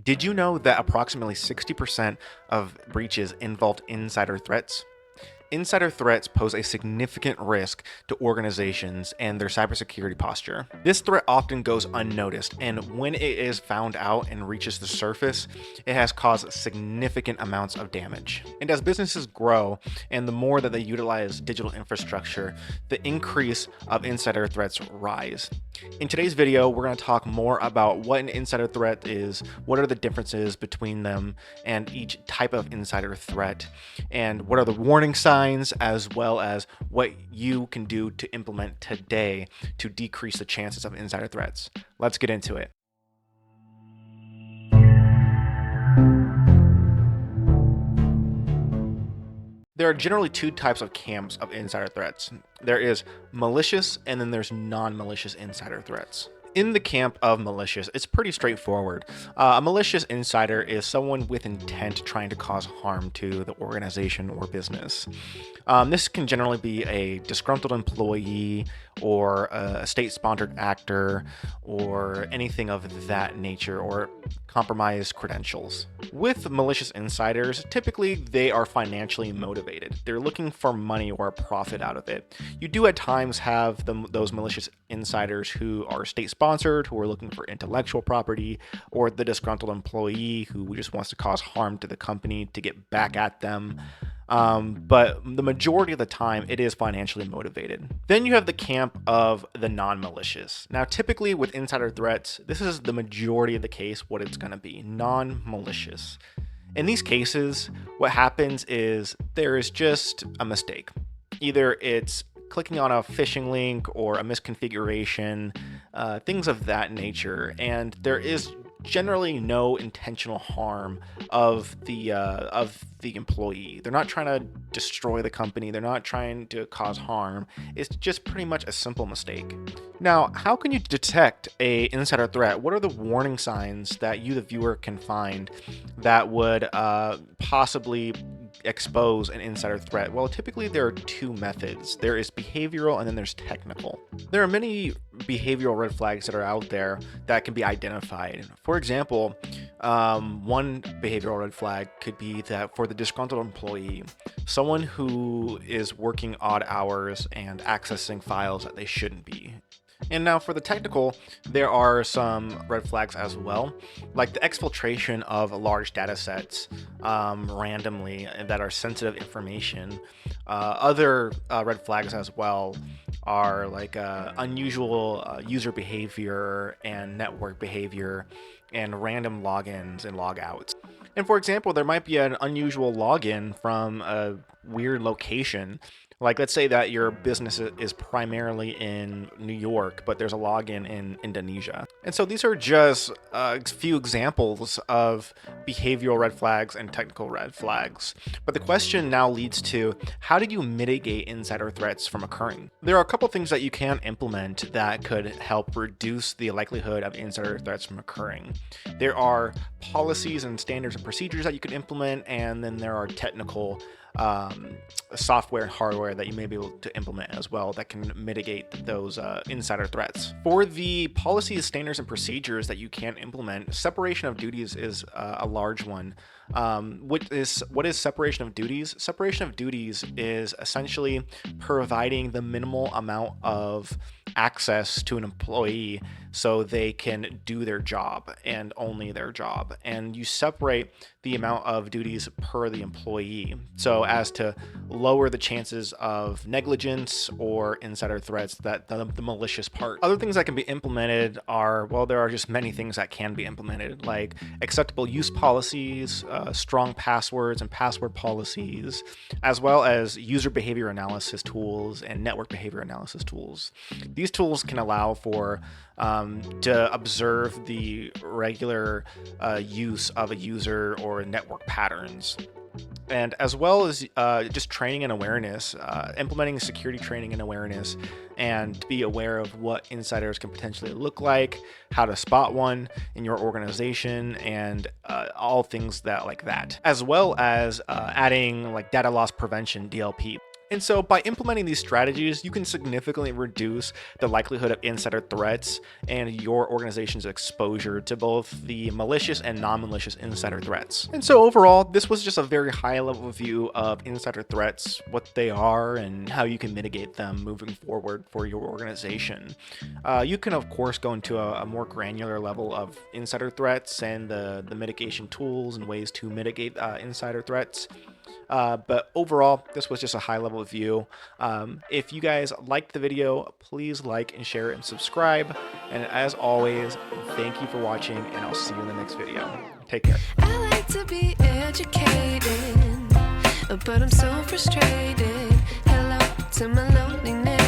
Did you know that approximately 60% of breaches involved insider threats? Insider threats pose a significant risk to organizations and their cybersecurity posture. This threat often goes unnoticed, and when it is found out and reaches the surface, it has caused significant amounts of damage. And as businesses grow, and the more that they utilize digital infrastructure, the increase of insider threats rise. In today's video, we're going to talk more about what an insider threat is, what are the differences between them and each type of insider threat, and what are the warning signs, as well as what you can do to implement today to decrease the chances of insider threats. Let's get into it. There are generally two types of camps of insider threats. There is malicious, and then there's non-malicious insider threats. In the camp of malicious, it's pretty straightforward. A malicious insider is someone with intent trying to cause harm to the organization or business. This can generally be a disgruntled employee or a state-sponsored actor or anything of that nature, or compromised credentials. With malicious insiders, typically they are financially motivated. They're looking for money or a profit out of it. You do at times have those malicious insiders who are state-sponsored, who are looking for intellectual property, or the disgruntled employee who just wants to cause harm to the company to get back at them. But the majority of the time, it is financially motivated. Then you have the camp of the non-malicious. Now, typically with insider threats, this is the majority of the case what it's going to be, non-malicious. In these cases, what happens is there is just a mistake. Either it's clicking on a phishing link or a misconfiguration, things of that nature, and there is generally no intentional harm of the employee. They're not trying to destroy the company. They're not trying to cause harm. It's just pretty much a simple mistake. Now, how can you detect a insider threat? What are the warning signs that you, the viewer, can find that would possibly expose an insider threat? Well, typically there are two methods. There is behavioral and then there's technical. There are many behavioral red flags that are out there that can be identified. For example, one behavioral red flag could be that for the disgruntled employee, someone who is working odd hours and accessing files that they shouldn't be. And now for the technical, there are some red flags as well, like the exfiltration of large data sets randomly that are sensitive information. Other red flags as well are like unusual user behavior and network behavior and random logins and logouts. And for example, there might be an unusual login from a weird location. Like, let's say that your business is primarily in New York, but there's a login in Indonesia. And so these are just a few examples of behavioral red flags and technical red flags. But the question now leads to, how do you mitigate insider threats from occurring? There are a couple things that you can implement that could help reduce the likelihood of insider threats from occurring. There are policies and standards and procedures that you could implement, and then there are technical software and hardware that you may be able to implement as well that can mitigate those insider threats. For the policies, standards, and procedures that you can implement, separation of duties is a large one. What is separation of duties? Separation of duties is essentially providing the minimal amount of access to an employee so they can do their job and only their job. And you separate the amount of duties per the employee so as to lower the chances of negligence or insider threats, that the malicious part. Other things that can be implemented are, well, there are just many things that can be implemented, like acceptable use policies, strong passwords and password policies, as well as user behavior analysis tools and network behavior analysis tools. These tools can allow for to observe the regular use of a user or network patterns, and as well as just training and awareness, implementing security training and awareness, and be aware of what insiders can potentially look like, how to spot one in your organization, and all things that like that, as well as adding like data loss prevention, DLP. And so by implementing these strategies, you can significantly reduce the likelihood of insider threats and your organization's exposure to both the malicious and non-malicious insider threats. And so overall, this was just a very high level view of insider threats, what they are, and how you can mitigate them moving forward for your organization. You can of course go into a more granular level of insider threats and the mitigation tools and ways to mitigate insider threats. But overall, this was just a high level view. If you guys liked the video, please like and share and subscribe. And as always, thank you for watching, and I'll see you in the next video. Take care. I like to be educated, but I'm so frustrated. Hello to my loneliness.